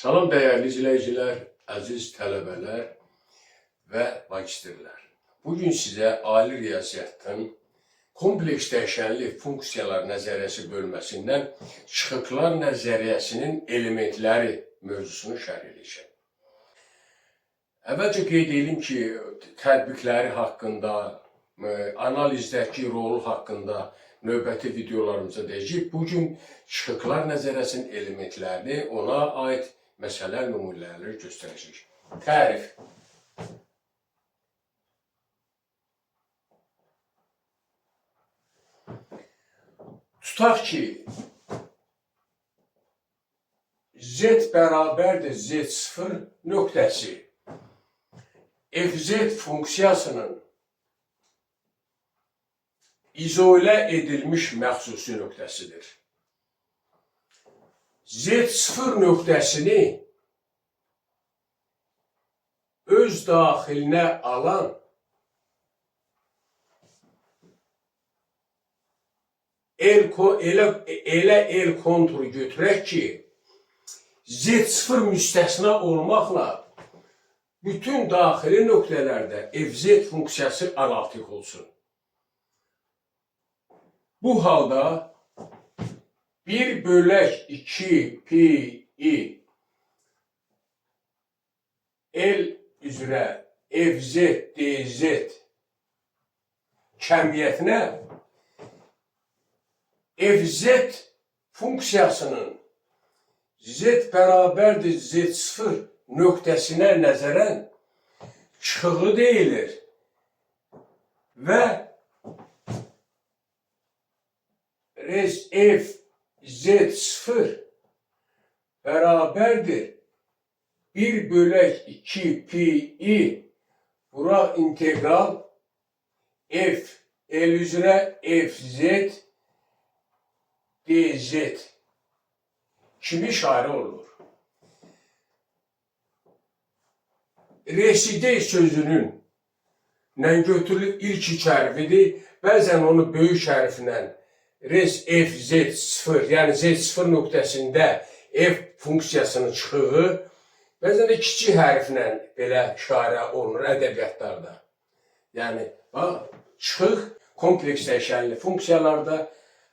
Salam dəyərli izləyicilər, əziz tələbələr və magistrlər. Bugün sizə ali riyaziyyatın kompleks dəyişənli funksiyalar nəzəriyyəsi bölməsindən çıxıqlar nəzəriyyəsinin elementləri mövzusunu şərh edəcəm. Əvvəlcə qeyd edim ki, tətbiqləri haqqında, analizdəki rolu haqqında növbəti videolarımıza deyəcək. Bugün çıxıqlar nəzəriyyəsinin elementlərini, ona aid məsələ nümunələri göstərəcək. Tərif. Tutaq ki, Z bərabərdir Z0 nöqtəsi fz funksiyasının izolə edilmiş məxsusi nöqtəsidir. Z0 nöqtəsini öz daxilinə alan elə el konturu götürək ki, Z0 müstəsna olmaqla bütün daxili nöqtələrdə fz funksiyası analtik olsun. Bu halda 1/2 pi i L üzrə fz dz kəmiyyətinə fz funksiyasının z bərabərdir z0 nöqtəsinə nəzərən çıxığı deyilir və f z0 bərabərdir 1/2 pi i bura integral f L üzrə fz dz kimi işarə olunur. Residey sözünün götürülüb ilk iki hərfidir. Bəzən onu böyük hərflə res f z0, yəni z0 nöqtəsində f funksiyasının çıxığı, bəzən də kiçik hərflə belə işarə olunur ədəbiyyatlarda. Yəni, çıxıq kompleks dəyişənli funksiyalarda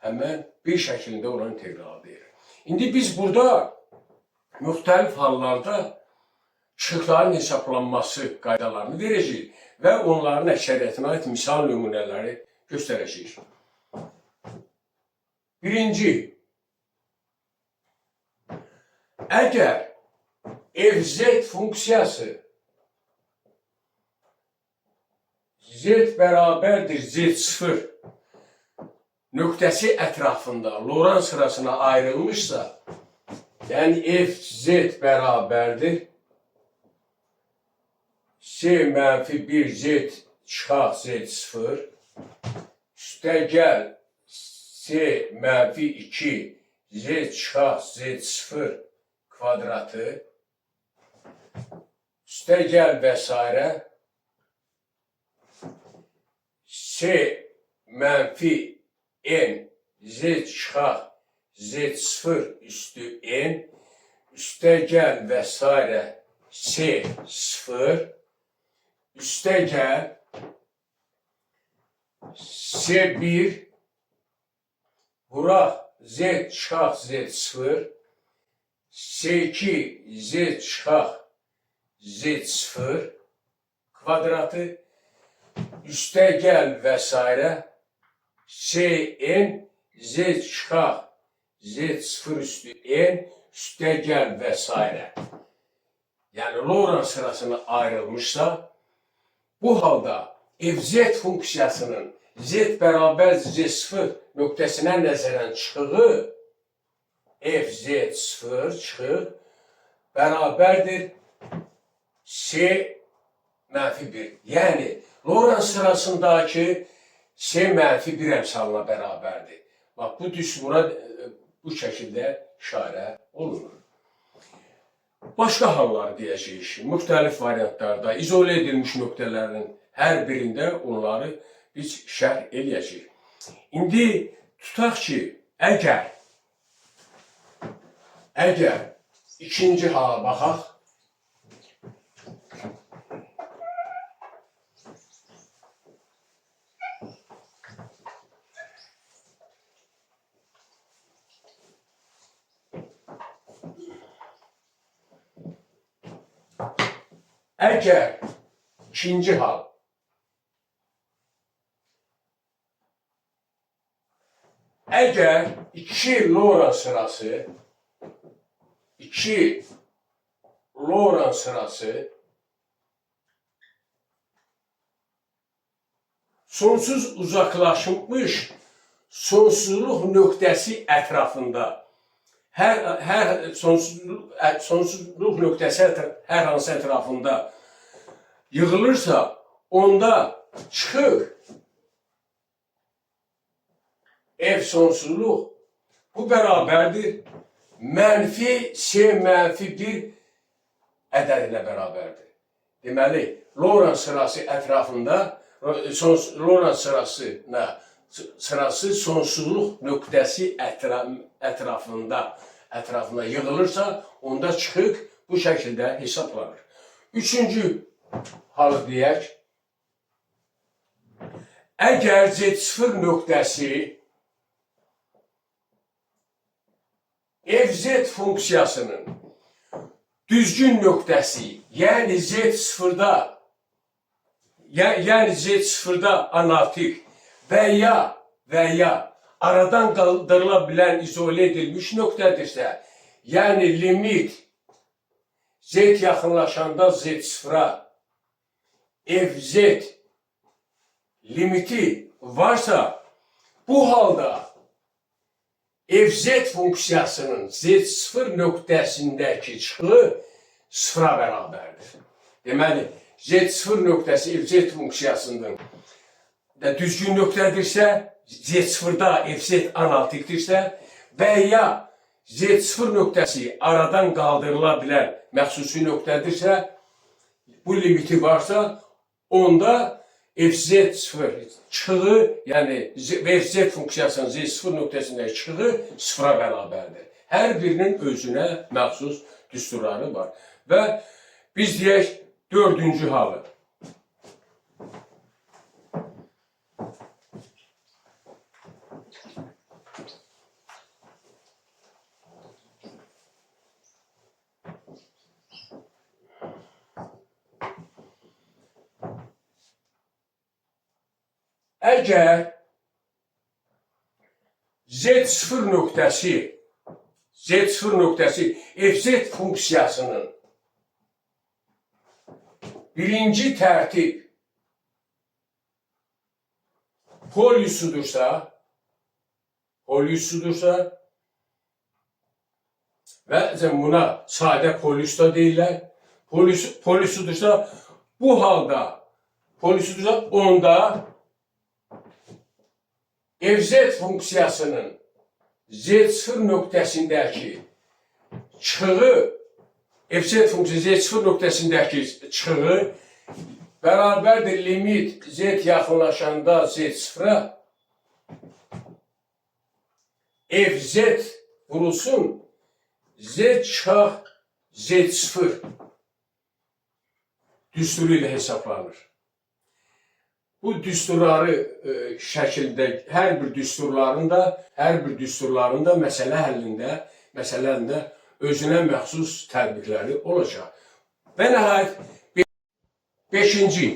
həmən bir şəklində olan inteqral deyir. İndi biz burada müxtəlif hallarda çıxıqların hesablanması qaydalarını verəcəyik və onların əksəriyyətinə aid misal nümunələri göstərəcəyik. Birinci, əgər fz funksiyası z bərabərdir z0 nöqtəsi ətrafında Loran sırasına ayrılmışsa, yəni fz bərabərdir s-1 z çıxaq z0 üstəgəl s-2 z çıxaq z0 kvadratı üstəgəl və s. s-n z çıxaq z0 üstü n üstəgəl və s. s0 üstəgəl s1 vuraq z çıxaq z0 s2 z çıxaq z0 kvadratı üstəgəl və s. sn z çıxaq z0 üstü n üstəgəl və s. Yəni Loran sırasına ayrılmışsa, bu halda fz funksiyasının z bərabər z0 nöqtəsinə nəzərən çıxığı fz0 çıxıq bərabərdir s-1. Yəni Loran sırasındakı s-1 əmsalına bərabərdir. Bax, bu düstura bu şəkildə işarə olunur. Başqa hallar deyəcəyik. Müxtəlif variantlarda izolə edilmiş nöqtələrin hər birində onları biz şərh eləyəcəyik. İndi tutaq ki, əgər ikinci hala baxaq. Əgər ikinci hal əgər iki Lorentz sırası sonsuz uzaklaşmış sonsuzluq nöqtəsi ətrafında sonsuzluq nöqtəsi hər hansı ətrafında yığılırsa, onda çıxır F sonsuzluq bu bərabərdir mənfi S mənfi 1 ədəd ilə bərabərdir. Deməli, Lorentz sırası ətrafında Lorentz sırası sonsuzluq nöqtəsi ətrafında yığılırsa, onda çıxıq bu şəkildə hesablanır. Üçüncü halı deyək. Əgər Z0 nöqtəsi FZ funksiyasının düzgün nöqtəsi, yəni Z0-da analitik və ya aradan qaldırıla bilən izolə edilmiş nöqtədirsə, yəni limit Z yaxınlaşanda Z0-a FZ limiti varsa, bu halda FZ funksiyasının Z0 nöqtəsindəki çıxığı sıfıra bərabərdir. Deməli, Z0 nöqtəsi FZ funksiyasının düzgün nöqtədirsə, Z0-da FZ analitikdirsə və ya Z0 nöqtəsi aradan qaldırıla bilən məxsusi nöqtədirsə, bu limiti varsa, onda FZ0 çıxığı, yəni FZ funksiyasının Z0 nöqtəsindəki çıxığı sıfıra bərabərdir. Hər birinin özünə məxsus düsturları var. Və biz deyək, dördüncü halı. Əgər Z0 nöqtəsi FZ funksiyasının birinci tərtib polisudursa, və buna sadə polis da deyirlər, polisudursa, bu halda onda FZ funksiyasının Z0 nöqtəsindəki çıxığı, FZ funksiyası Z0 nöqtəsindəki çıxığı bərabərdir limit Z yaxınlaşanda Z0-a FZ vurulsun Z çıxaq Z0 düsturu ilə hesablanır. Bu düsturları şəkildə hər bir düsturlarında məsələ həllində özünə məxsus tədbirləri olacaq. Və nəhayət beşinci.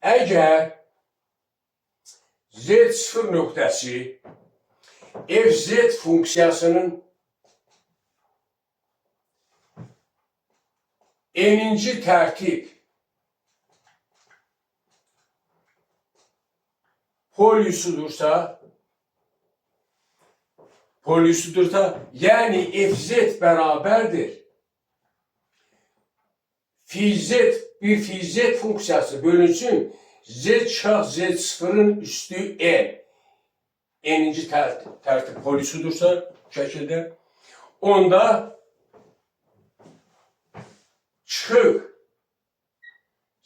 Əgər Z0 nöqtəsi FZ funksiyasının n-ci tərtib polisudursa, yəni FZ bərabərdir bir FZ funksiyası bölünsün Z çıxaq Z0-ın üstü n. n-ci tərtib polisudursa şəkildə, onda çıxıq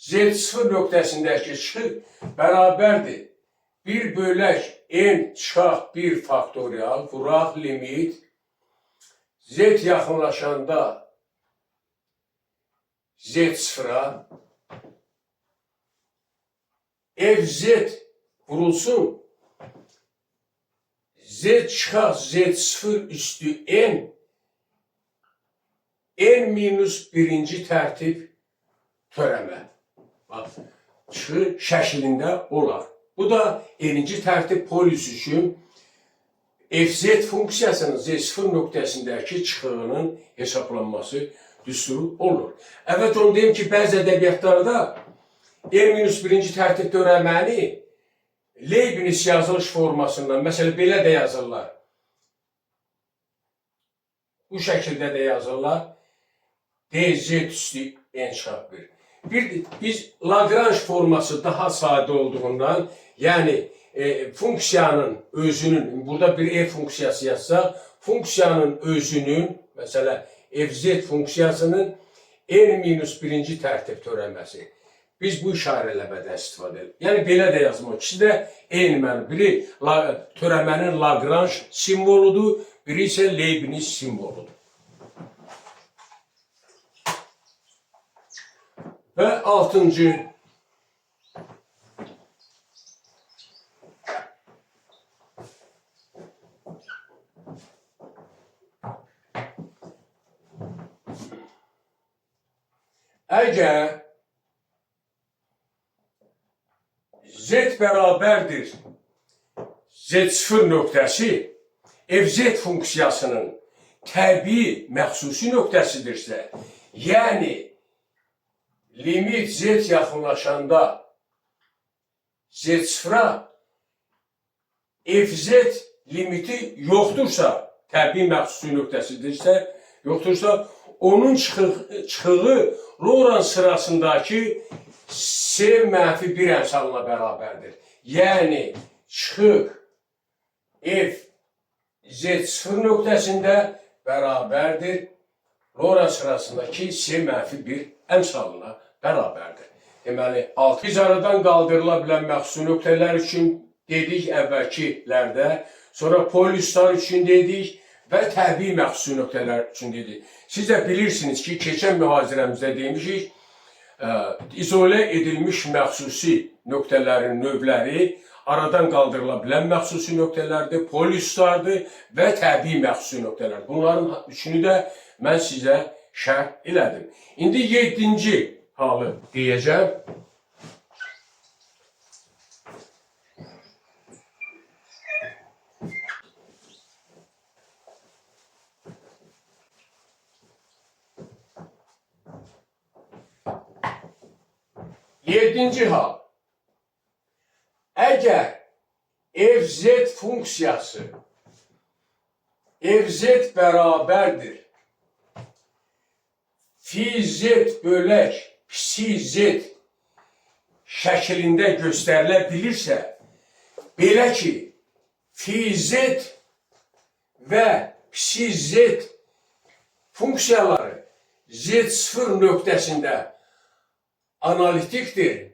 Z0 nöqtəsindəki çıxıq bərabərdir. 1 bölək n çıxaq 1 faktorial, vuraq limit, z yaxınlaşanda Z0-a, fz vurulsun, z çıxaq Z0 üstü n minus birinci tərtib törəmə. Bax, çıxı şəklində olar. Bu da n-ci tərtib polis üçün fz funksiyasının Z0 nöqtəsindəki çıxığının hesablanması düsturu olur. Evet, onu deyim ki, bəzi ədəbiyyatlarda n-1-ci tərtib törəməni Leibniz yazılış formasından, məsələn, belə də yazırlar. Bu şəkildə də yazırlar. dz üstü n çıxaq 1. Biz Lagrange forması daha sadə olduğundan, yəni funksiyanın özünün, burada bir f funksiyası yazsa, funksiyanın özünün, məsələn, fz funksiyasının n-1-ci tərtib törəməsi. Biz bu işarələmədən istifadə edirik. Yəni, belə də yazmaq. İkisi də eyni mənim. Biri törəmənin Lagrange simvoludur, biri isə Leibniz simvoludur. Və 6-cı. Əgər z bərabərdir z0 nöqtəsi fz funksiyasının təbii məxsusi nöqtəsidirsə, yəni limit z yaxınlaşanda z0-a fz limiti yoxdursa, təbii məxsusi nöqtəsidirsə, yoxdursa, onun çıxığı Lorentz sırasındakı S-1 əmsalına bərabərdir. Yəni, çıxıq f z0 nöqtəsində bərabərdir Lorentz sırasındakı S-1 əmsalına bərabərdir. Deməli, biz aradan qaldırıla bilən məxsusi nöqtələr üçün dedik əvvəlkilərdə, sonra polislar üçün dedik və təbii məxsusi nöqtələr üçün dedik. Siz də bilirsiniz ki, keçən mühazirəmizdə demişik, izole edilmiş məxsusi nöqtələrin növləri aradan qaldırıla bilən məxsusi nöqtələrdir, polislardır və təbii məxsusi nöqtələr. Bunların üçünü də mən sizə şərh elədim. İndi 7-ci halı deyəcəm. Yedinci hal. Əgər fz funksiyası fz bərabərdir fi z bölək psi z şəklində göstərilə bilirsə, belə ki, fi z və psi z funksiyaları z0 nöqtəsində analitikdir.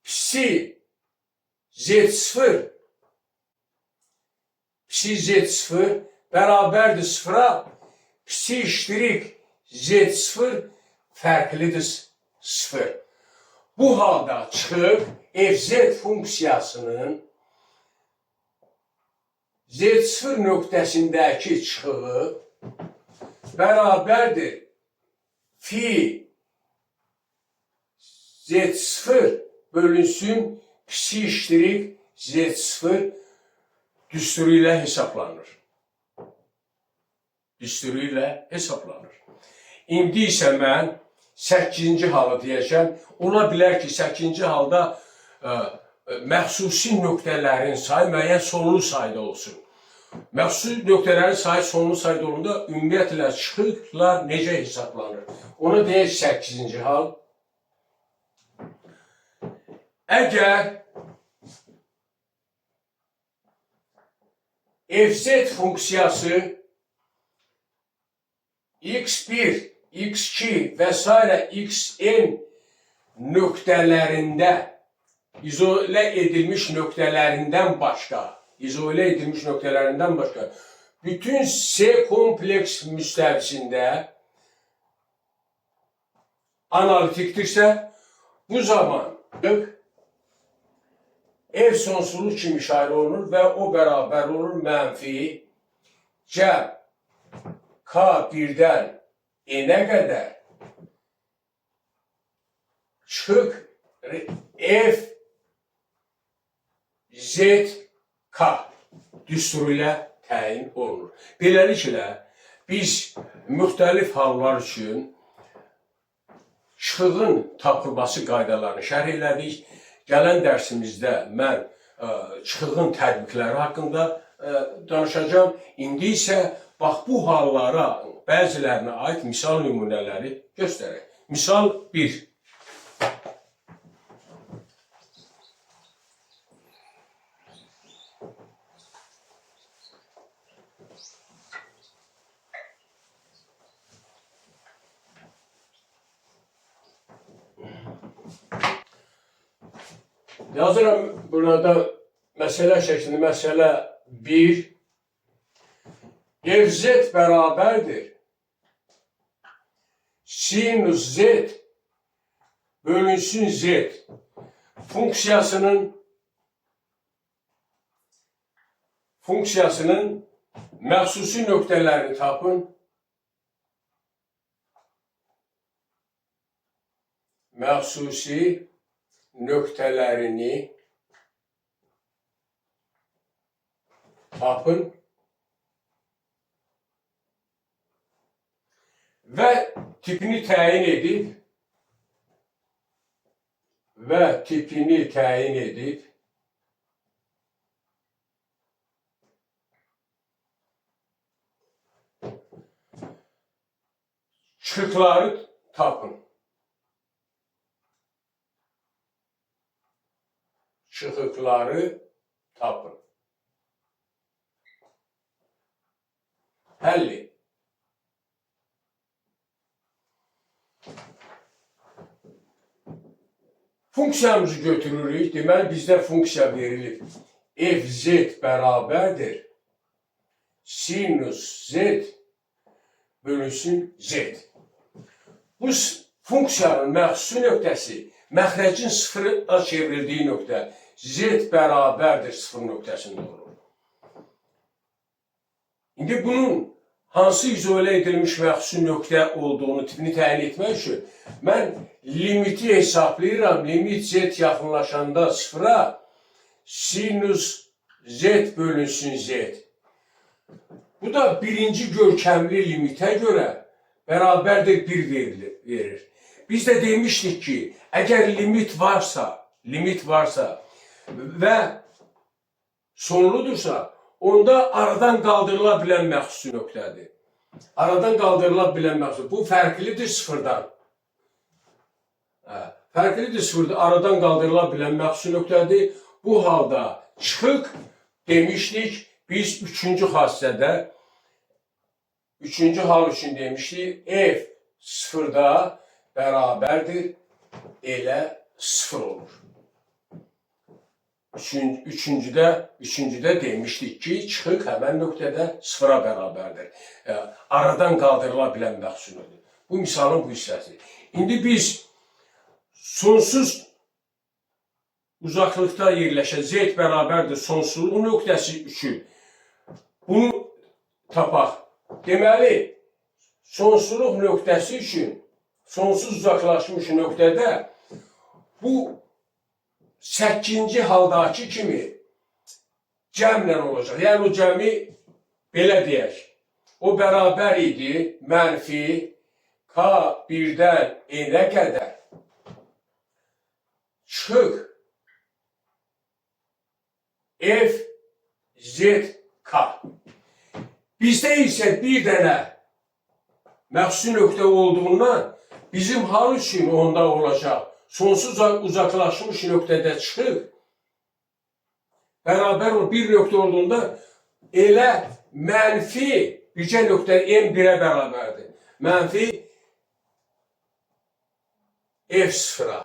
Psi z0 bərabərdir sıfıra, psi iştirik z0 fərqlidir sıfır. Bu halda çıxıb fz funksiyasının z0 nöqtəsindəki çıxığı bərabərdir fi z0 bölünsün psi iştirik z0 düsturu ilə hesablanır. İndi isə mən 8-ci halı deyəcəm. Ola bilər ki, 8-ci halda məxsusi nöqtələrin sayı müəyyən sonlu sayda olsun. Məxsusi nöqtələrin sayı sonlu sayda olunda ümumiyyətlə çıxıqlar necə hesablanır? Ona deyək 8-ci hal. Əgər fz funksiyası x1, x2 və s. xn nöqtələrində izole edilmiş nöqtələrindən başqa bütün S kompleks müstəvisində analitikdirsə, bu zaman f sonsuzluq kimi işarə olunur və o bərabər olur mənfi cəb k birdən n-ə qədər çıxıq f z k düsturu ilə təyin olunur. Beləliklə, biz müxtəlif hallar üçün çıxığın tapılması qaydalarını şərh elədik. Gələn dərsimizdə mən çıxığın tədbiqləri haqqında danışacağım. İndi isə bax bu hallara, bəzilərinə aid misal nümunələri göstərək. Misal 1. Yazıram burada məsələ şəklində, məsələ 1. Fz bərabərdir sinus z bölünsün z funksiyasının məxsusi nöqtələrini tapın. Məxsusi nöqtələrini tapın və tipini təyin edib çıxıqları tapın. Həlli. Funksiyamızı götürürük. Deməli, bizdə funksiya verilib. Fz bərabərdir sinus z bölünsün z. Bu funksiyanın məxsusi nöqtəsi məxrəcin sıfıra çevrildiyi nöqtə z bərabərdir sıfır nöqtəsində olur. İndi bunun hansı izole edilmiş məxsusi nöqtə olduğunu tipini təyin etmək üçün mən limiti hesablayıram. Limit z yaxınlaşanda sıfıra sinus z bölünsün z. Bu da birinci görkəmli limitə görə bərabərdir 1 verir. Biz də demişdik ki, əgər limit varsa və sonludursa, onda aradan qaldırıla bilən məxsusi nöqtədir. Aradan qaldırıla bilən məxsusi. Bu fərqlidir sıfırdan. Fərqlidir sıfırdan. Aradan qaldırıla bilən məxsusi nöqtədir. Bu halda çıxıq demişdik. Biz üçüncü hal üçün demişdik. F sıfırda bərabərdir. Elə sıfır olur. Üçüncüdə demişdik ki, çıxıq həmən nöqtədə sıfıra bərabərdir. Aradan qaldırıla bilən məxsusidir. Bu misalın bu hissəsi. İndi biz sonsuz uzaqlıqda yerləşən z bərabərdir sonsuzluq nöqtəsi üçün bunu tapaq. Deməli, sonsuzluq nöqtəsi üçün sonsuz uzaqlaşmış nöqtədə bu 8-ci haldakı kimi cəmlə olacaq. Yəni o cəmi belə deyək. O bərabər idi mənfi k birdən n-ə qədər çıxıq f z k. Bizdə isə bir dənə məxsusi nöqtə olduğundan bizim hal üçün onda olacaq sonsuz uzaklaşmış nöqtədə çıxır, bərabər o bir nöqtə olduğunda elə mənfi bircə nöqtə m1-ə bərabərdir. Mənfi f0-a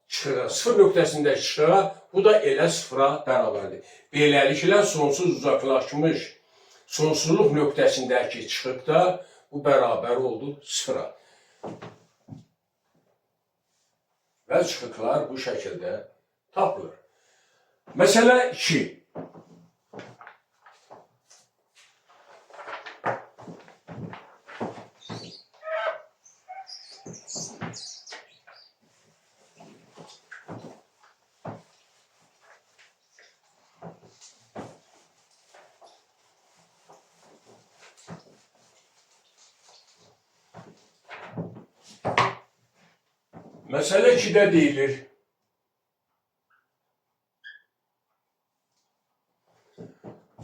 çıxıra, 0 nöqtəsində çıxıra, bu da elə 0-a bərabərdir. Beləliklə, sonsuz uzaqlaşmış sonsuzluq nöqtəsindəki çıxıqda bu bərabər oldu 0-a. Və çıxıqlar bu şəkildə tapılır. Məsələ 2. Məsələ 2-də deyilir,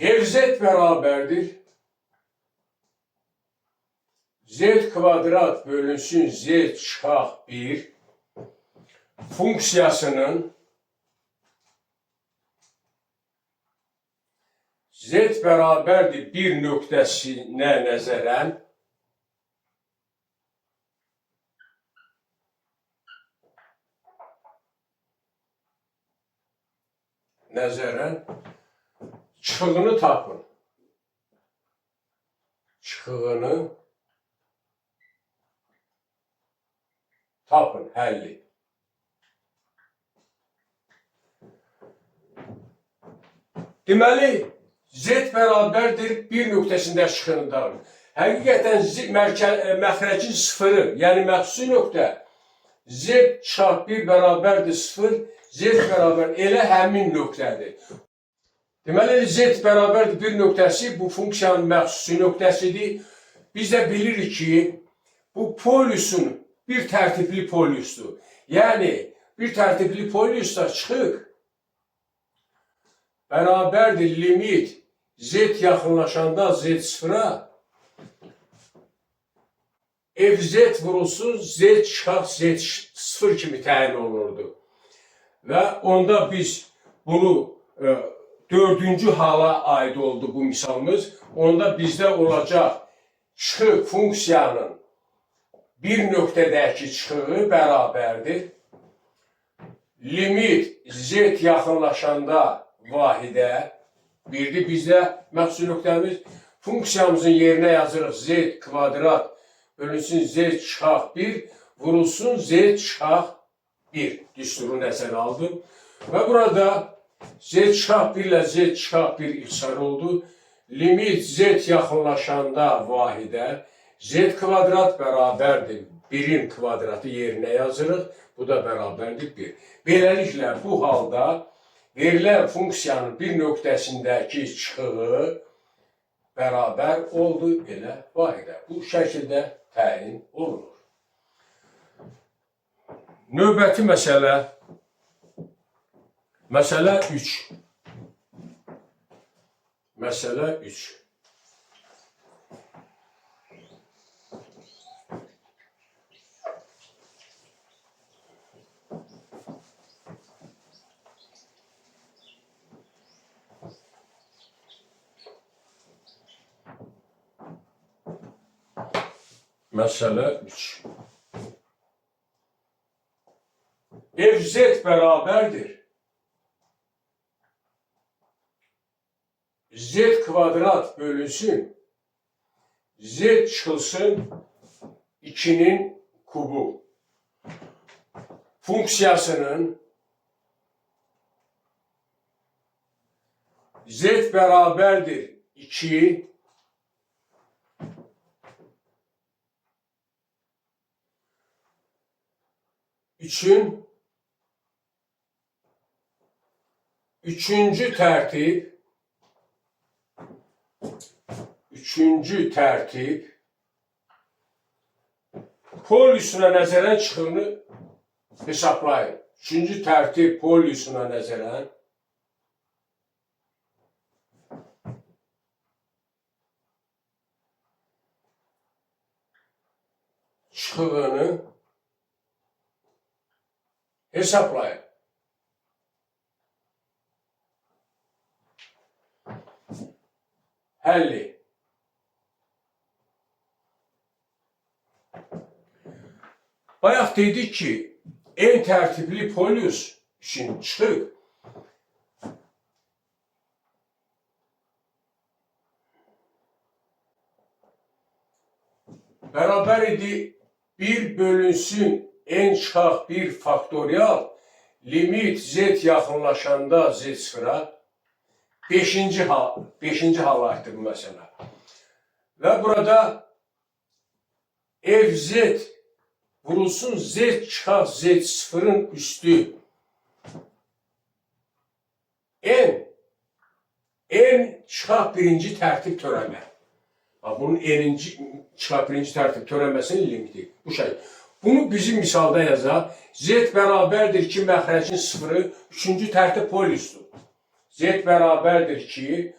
fz bərabərdir, z kvadrat bölünsün z çıxaq 1 funksiyasının z bərabərdir 1 nöqtəsinə nəzərən çıxığını tapın. Çıxığını tapın, həlli. Deməli, z bərabərdir 1 nöqtəsində çıxığını tapın. Həqiqətən məxrəcin 0-ı, yəni məxsusi nöqtə z çıxaq 1 bərabərdir 0, z bərabər elə həmin nöqtədir. Deməli, z bərabərdir 1 nöqtəsi bu funksiyanın məxsusi nöqtəsidir. Biz də bilirik ki, bu poliusun bir tərtibli poliusdur. Yəni, bir tərtibli poliusda çıxıq bərabərdir limit z yaxınlaşanda z sıfıra fz vurulsun z çıxaq z sıfır kimi təyin olunurdu. Və onda biz bunu dördüncü hala aid oldu bu misalımız. Onda bizdə olacaq çıxıq funksiyanın bir nöqtədəki çıxığı bərabərdir. Limit z yaxınlaşanda vahidə birdir. Bizdə məxsus nöqtəmiz funksiyamızın yerinə yazırıq z kvadrat bölünsün z çıxaq 1 vurulsun z çıxaq 1 düsturu nəzərə aldım. Və burada z çıxaq 1 ilə z çıxaq 1 ixtisar oldu. Limit z yaxınlaşanda vahidə z kvadrat bərabərdir 1-in kvadratı yerinə yazırıq. Bu da bərabərdir 1. Beləliklə, bu halda verilən funksiyanın bir nöqtəsindəki çıxığı bərabər oldu elə vahidə. Bu şəkildə təyin olunur. Növbəti məsələ, məsələ 3. Məsələ 3. Məsələ 3. Fz bərabərdir z kvadrat bölünsün z çıxılsın 2-nin kubu funksiyasının z bərabərdir 2 üçün üçüncü tərtib poliusuna nəzərən çıxığını hesablayın. Üçüncü tərtib poliusuna nəzərən çıxığını Hesaplayın. Həlli. Bayaq dedik ki, en tərtibli polüs üçün çıxıq. Bərabər idi 1 bölünsün n çıxaq 1 faktorial limit z yaxınlaşanda z sıfıra 5-ci halaydır bu məsələ. Və burada fz vurulsun z çıxaq z sıfırın üstü n çıxaq birinci tərtib törəmə. Bunun n-ci çıxaq birinci tərtib törəməsinin limiti bu şey. Bunu bizim misalda yazaq. Z bərabərdir ki, məxrəcin sıfırı 3-cü tərtib polüsdür. Z bərabərdir ki,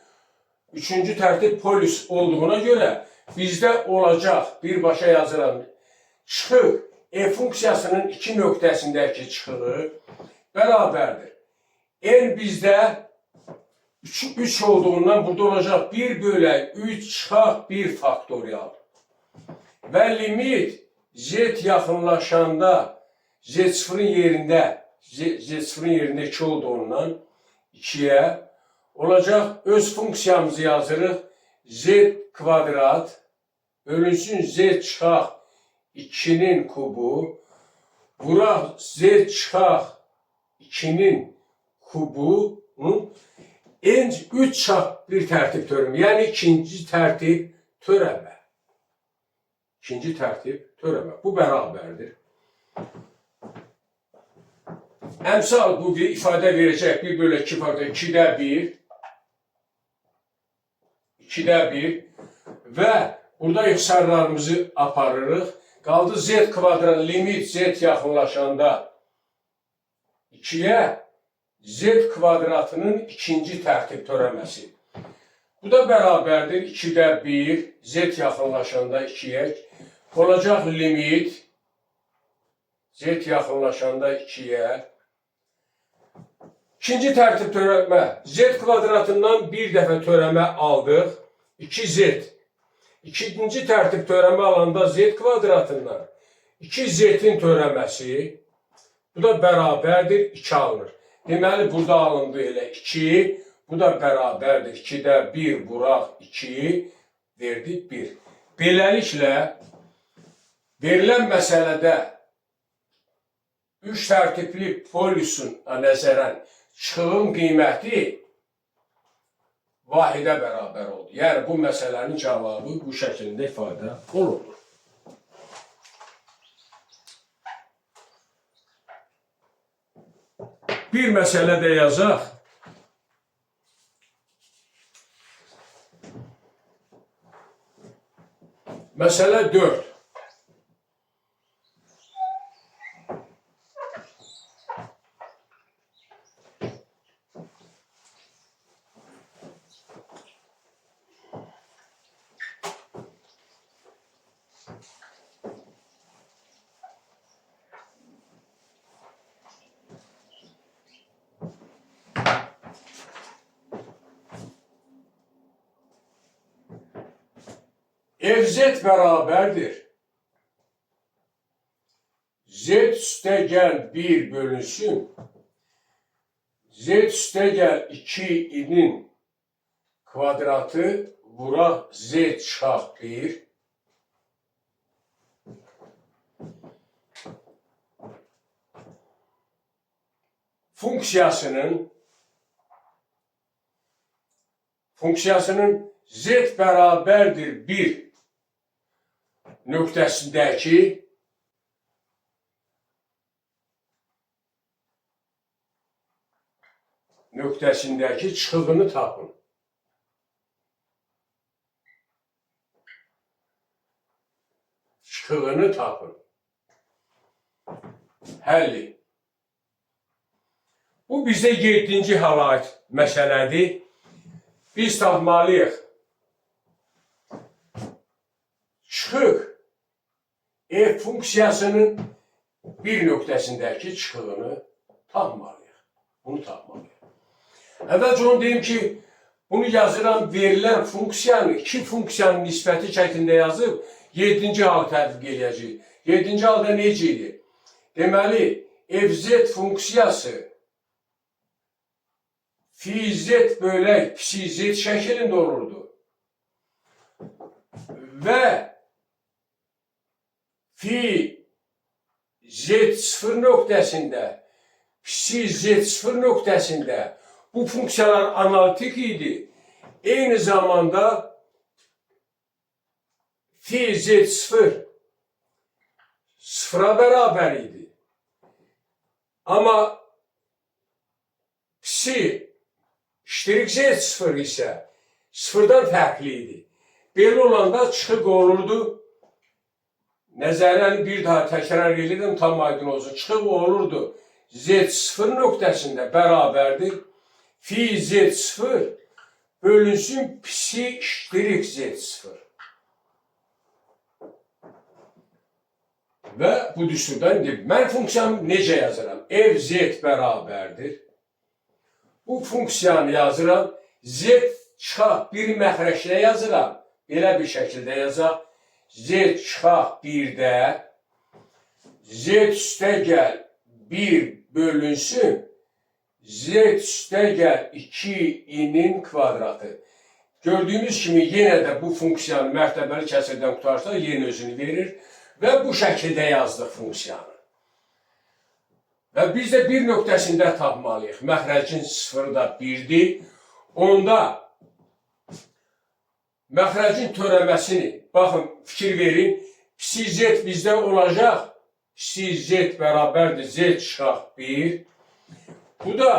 3-cü tərtib polüs olduğuna görə bizdə olacaq, birbaşa yazıram, çıxıq f funksiyasının 2 nöqtəsindəki çıxığı bərabərdir. N bizdə 3 olduğundan burada olacaq 1 bölək 3 çıxaq 1 faktorial. Və limit z yaxınlaşanda z sıfırın yerində 2 olduğundan 2'ye olacaq. Öz funksiyamızı yazırıq. Z kvadrat bölünsün z çıxaq 2'nin kubu vuraq z çıxaq 2'nin kubunun n 3 çıxaq bir tərtib törəmə. Yəni ikinci tərtib törəmə. İkinci tərtib törəmə. Bu bərabərdir. Əmsal bu bir ifadə verəcək 1 bölü 2 faktor 2'də 1 2'də 1 və burada ixtisarlarımızı aparırıq. Qaldı z kvadrat limit z yaxınlaşanda 2'ye z kvadratının ikinci tərtib törəməsi. Bu da bərabərdir 2'də 1 z yaxınlaşanda 2'ye olacaq limit z yaxınlaşanda 2'ye İkinci tərtib törəmə z kvadratından bir dəfə törəmə aldıq 2z. İkinci tərtib törəmə alanda z kvadratından 2z'in törəməsi bu da bərabərdir 2 alınır. Deməli burada alındı elə 2, bu da bərabərdir 2'də 1 vuraq 2 verdi 1. Beləliklə verilən məsələdə 3 tərtibli polüsün nəzərən çıxığın qiyməti vahidə bərabər oldu. Yəni bu məsələnin cavabı bu şəkildə ifadə olunur. Bir məsələ də yazaq. Məsələ 4. Fz bərabərdir. Z üstəgəl 1 bölünsün. Z üstəgəl 2'nin kvadratı vuraq z çıxaq 1. Funksiyasının z bərabərdir 1 nöqtəsindəki çıxığını tapın. Çıxığını tapın. Həlli. Bu bizə 7-ci halayət məsələdir. Biz tapmalıyıq. Çıxıq f funksiyasının bir nöqtəsindəki çıxığını tapmalıyıq. Bunu tapmalıyıq. Əvvəlcə onu deyim ki, bunu yazılan verilən funksiyanı iki funksiyanın nisbəti şəklində yazıb 7-ci halı tətbiq edəcəyik. 7-ci halda necə idi? Deməli, fz funksiyası fi z bölək psi z şəklində olurdu. Və fi z0 nöqtəsində, psi z0 nöqtəsində bu funksiyalar analitik idi. Eyni zamanda fi z0 sıfıra bərabər idi. Amma psi iştirik z0 isə sıfırdan fərqli idi. Belə olanda çıxıq olurdu. Nəzərəni bir daha təkrar edirəm, tam aydın olsun. Çıxıq olurdu. Z0 nöqtəsində bərabərdir. Fi z0 bölünsün psi iştirik z0. Və bu düsturdan mən funksiyamı necə yazıram? Fz bərabərdir. Bu funksiyanı yazıram. Z çıxaq bir məxrəclə yazıram. Belə bir şəkildə yazaq. Z çıxaq 1-də Z üstəgəl 1 bölünsün Z üstəgəl 2-nin kvadratı. Gördüyümüz kimi yenə də bu funksiyanı mərtəbəli kəsirdən qutarsa yenə özünü verir və bu şəkildə yazdıq funksiyanı. Və biz də bir nöqtəsində tapmalıyıq. Məxrəcin sıfırı da 1-dir. Onda məxrəcin törəməsini, baxın, fikir verin, psi z bizdə olacaq, psi z bərabərdir, z çıxaq 1. Bu da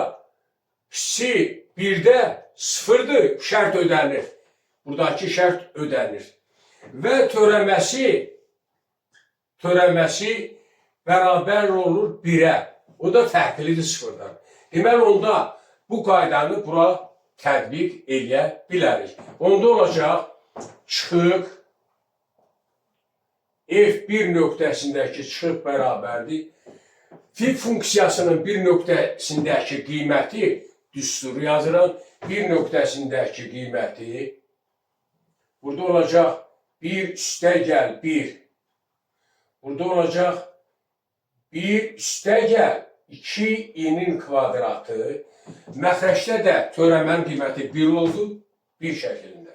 psi 1-də sıfırdır, şərt ödənir. Buradakı şərt ödənir. Və törəməsi bərabər olur 1-ə. O da fərqlidir sıfırdan. Deməli, onda bu qaydanı bura tətbiq edə bilərik. Onda olacaq, çıxıq f1 nöqtəsindəki çıxıq bərabərdir. Fi funksiyasının bir nöqtəsindəki qiyməti düsturu yazıram. Bir nöqtəsindəki qiyməti burada olacaq 1 üstəgəl 1. Burada olacaq 1 üstəgəl 2-nin kvadratı. Məxrəcdə də törəmənin qiyməti 1 oldu, 1 şəklində.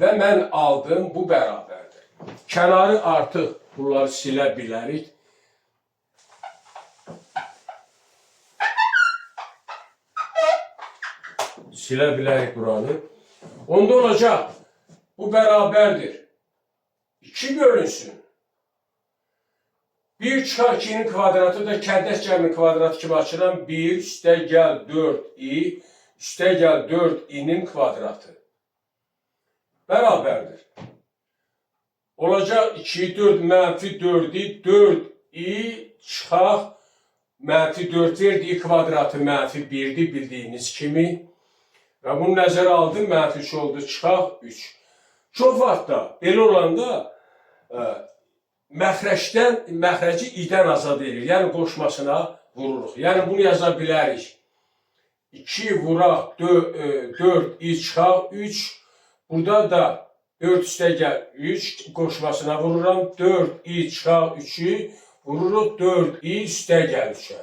Və mən aldım, bu bərabərdir. Kənarı artıq bunları silə bilərik. Silə bilərik buranı. Onda olacaq, bu bərabərdir. 2 bölünsün. 1 çıxaq 2-nin kvadratı da kəndəş cəminin kvadratı kimi açıram. 1 üstəgəl 4i üstəgəl 4i-nin kvadratı. Bərabərdir. Olacaq 2, 4, mənfi 4i, 4i çıxaq mənfi 4 verdiyi kvadratı mənfi 1-dir bildiyiniz kimi. Və bunu nəzərə aldım, mənfi 3 oldu, çıxaq 3. Çox vaxtda belə olanda məxrəci i-dən azad edir. Yəni, qoşmasına vururuq. Yəni, bunu yaza bilərik. 2 vuraq, 4i çıxaq 3. Burada da 4 üstəgəl 3 qoşmasına vururam. 4i çıxaq 3-ü vururuq 4i üstəgəl 3-ə.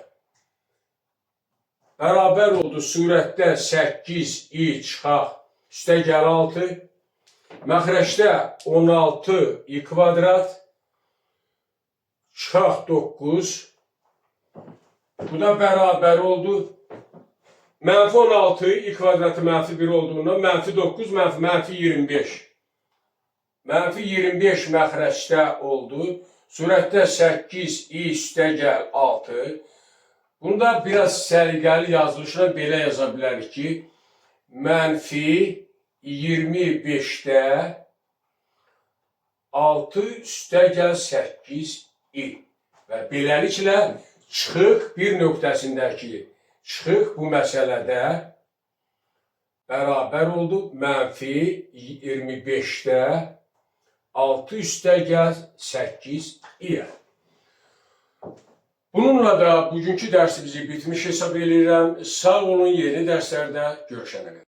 Bərabər oldu surətdə 8i çıxaq üstəgəl 6. Məxrəcdə 16i kvadrat çıxaq 9. Bu da bərabər oldu. Mənfi 16 i kvadratı mənfi 1 olduğundan mənfi 9, mənfi 25. Mənfi 25 məxrəcdə oldu. Surətdə 8i üstəgəl 6. Bunda biraz səliqəli yazılışla belə yaza bilərik ki, mənfi 25-də 6 üstəgəl 8i. Və beləliklə çıxıq bir nöqtəsindəki çıxıq bu məsələdə bərabər oldu. Mənfi 25-də 6 üstəgəl 8i. Bununla da bugünkü dərsimizi bitmiş hesab edirəm. Sağ olun, yeni dərslərdə görüşənə qədər.